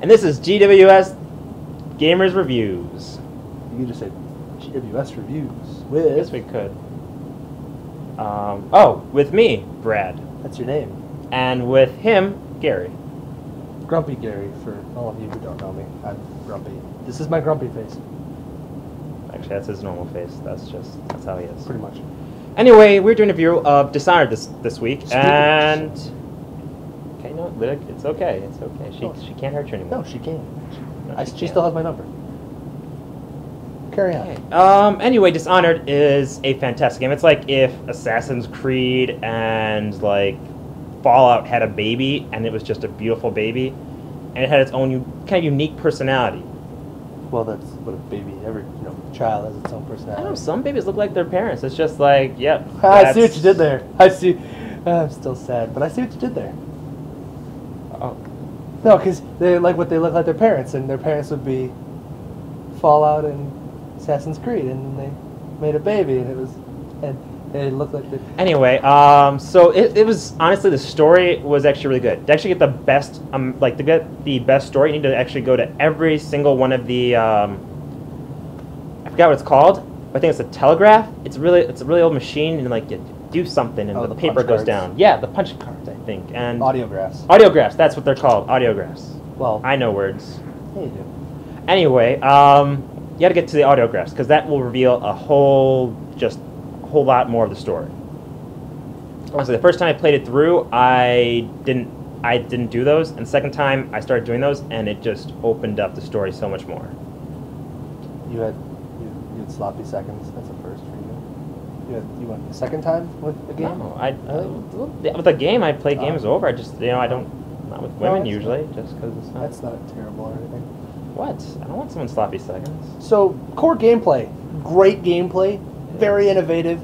And this is GWS Gamers Reviews. You could just say GWS Reviews I with... guess we could. With me, Brad. That's your name. And with him, Gary. Grumpy Gary, for all of you who don't know me. I'm grumpy. This is my grumpy face. Actually, that's his normal face. That's how he is. Pretty much. Anyway, we're doing a review of Dishonored this week, and... Okay, no, it's okay. It's okay. She can't hurt you anymore. No, she can't. She Can't. still has my number. Carry on. Okay. Anyway, Dishonored is a fantastic game. It's like if Assassin's Creed and like Fallout had a baby, and it was just a beautiful baby, and it had its own kind of unique personality. Well, that's what a baby, every child has its own personality. I don't know, some babies look like their parents. It's just like, yep. I see what you did there. I see. I'm still sad, but I see what you did there. Oh. No, because they like what they look like their parents, and their parents would be Fallout and Assassin's Creed, and they made a baby, and they looked like the... Anyway, so it was, honestly, the story was actually really good. To actually get the best, to get the best story, you need to actually go to every single one of the, I forgot what it's called, but I think it's a telegraph. It's a really old machine, and like, you do something, and the paper goes down. Yeah, the punch cards, I think, and... Audiographs. Audiographs, that's what they're called, audiographs. Well... I know words. Yeah, you do. Anyway, you got to get to the audiographs, because that will reveal a whole lot more of the story. Honestly, the first time I played it through, I didn't do those, and the second time I started doing those, and it just opened up the story so much more. You had sloppy seconds. That's a first for you. You went the second time with the game? No, with the game, I play games over. I just, I don't, not with women usually, just because it's not. That's not terrible or anything. What? I don't want someone sloppy seconds. So, core gameplay. Great gameplay. Very innovative.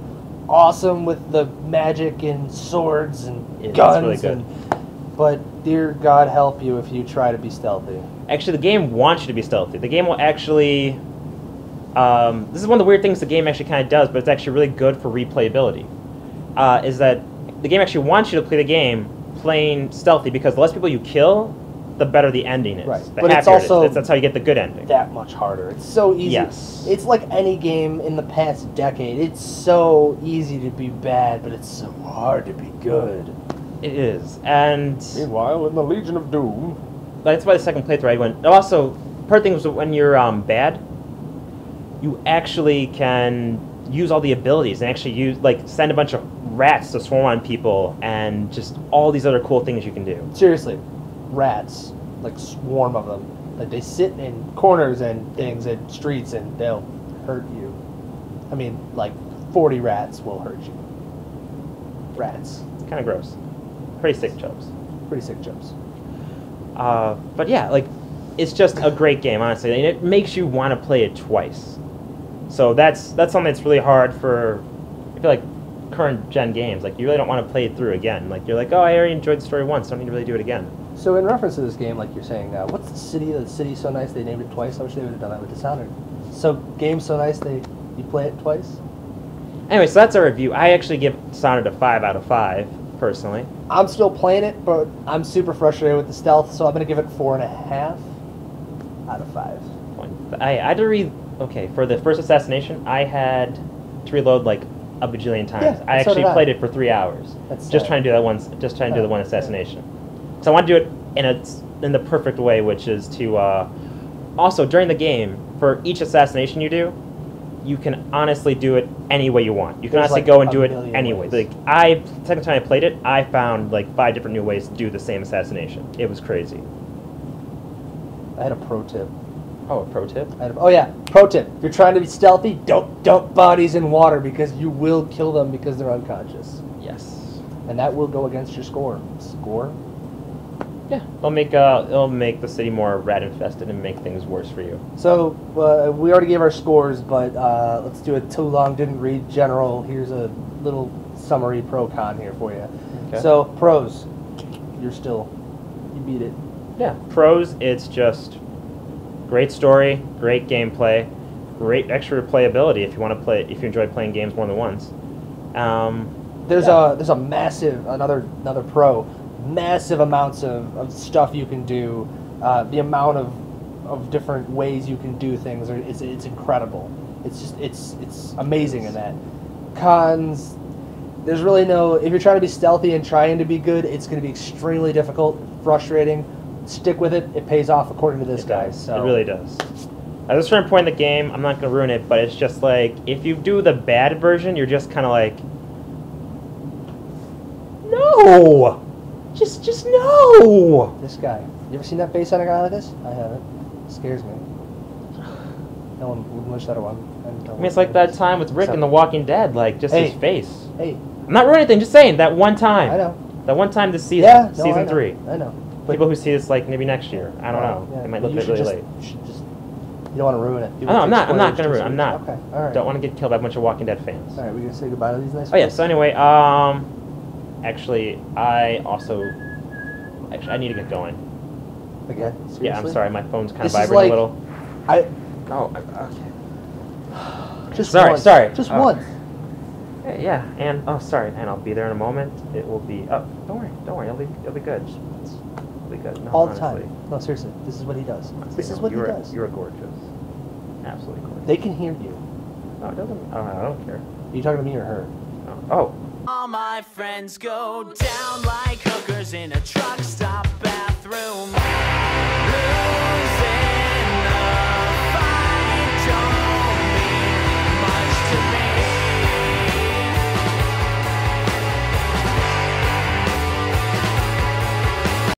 Awesome with the magic and swords and guns. It's really good. But dear God help you if you try to be stealthy. Actually, the game wants you to be stealthy. The game will actually... this is one of the weird things the game actually kind of does, but it's actually really good for replayability. Is that the game actually wants you to play the game playing stealthy, because the less people you kill, the better the ending is. Right. The But it's happier it also is. That's how you get the good ending. that much harder. It's so easy. Yes. It's like any game in the past decade. It's so easy to be bad, but it's so hard to be good. It is. And Meanwhile, in the Legion of Doom... that's why the second playthrough I went... Also, part of the thing was when you're bad, you actually can use all the abilities and actually send a bunch of rats to swarm on people and just all these other cool things you can do. Seriously, rats, like swarm of them. Like they sit in corners and things and streets and they'll hurt you. I mean, like 40 rats will hurt you. Rats. It's kind of gross. Pretty sick jokes. Pretty sick jokes. But yeah, it's just a great game, honestly, and it makes you want to play it twice. So that's something that's really hard for, I feel like, current gen games. Like, you really don't want to play it through again. Like, you're like, oh, I already enjoyed the story once, so I don't need to really do it again. So in reference to this game, like you're saying, what's the city? The city's so nice they named it twice. I wish they would have done that with Dishonored. So game's so nice you play it twice. Anyway, so that's our review. I actually give Dishonored a 5 out of 5, personally. I'm still playing it, but I'm super frustrated with the stealth, so I'm going to give it 4.5 out of 5. I had to okay, for the first assassination, I had to reload like a bajillion times. Yeah, I actually played it for 3 hours. That's just trying to do that once. Just trying to do the one assassination. So I want to do it in the perfect way, which is to also during the game, for each assassination you do, you can honestly do it any way you want. You can honestly go and do it anyway. Like second time I played it, I found like 5 different new ways to do the same assassination. It was crazy. I had a pro tip. Oh, a pro tip? Pro tip. If you're trying to be stealthy, don't dump bodies in water because you will kill them because they're unconscious. Yes. And that will go against your score. Score? Yeah, it'll make the city more rat infested and make things worse for you. So we already gave our scores, but let's do it too long. Didn't read general. Here's a little summary pro con here for you. Okay. So pros, you beat it. Yeah, pros. It's just great story, great gameplay, great extra replayability if you want to play. If you enjoy playing games more than once. There's a massive another pro. Massive amounts of stuff you can do The amount of different ways you can do things, it's incredible. It's just it's amazing in that. Cons, there's really no. If you're trying to be stealthy and trying to be good, it's going to be extremely difficult, frustrating. Stick with it; it pays off, according to this guy. So it really does. At a certain point in the game, I'm not going to ruin it, but it's just like if you do the bad version, you're just kind of like, no, just no. This guy. You ever seen that face on a guy like this? I haven't. It scares me. No one would wish that on. I mean, it's like that time with Rick in The Walking Dead, like just his face. Hey. I'm not ruining anything, just saying that one time. I know. That one time this season, Yeah, no, season 3. I know. But people who see this like maybe next year, I don't know. Yeah, It might look really late. You don't want to ruin it. No, I'm not going to ruin it. I'm not. Okay, all right. Don't want to get killed by a bunch of Walking Dead fans. All right, we're going to say goodbye to these nice Oh, yeah, so anyway, actually, I need to get going. Again? Seriously? Yeah, I'm sorry, my phone's kind of This is vibrating like- a little. Okay. Just Sorry, once. sorry. Just Oh. once. Yeah, and sorry, and I'll be there in a moment. It will be. Oh, don't worry, it'll be good. It'll be good. No, All the honestly. time. No, seriously. This is what he does. Honestly, This is no, what he does. You're gorgeous. Absolutely gorgeous. They can hear you. No, it doesn't. I don't care. Are you talking to me or her? Oh. All my friends go down like hookers in a truck stop bathroom.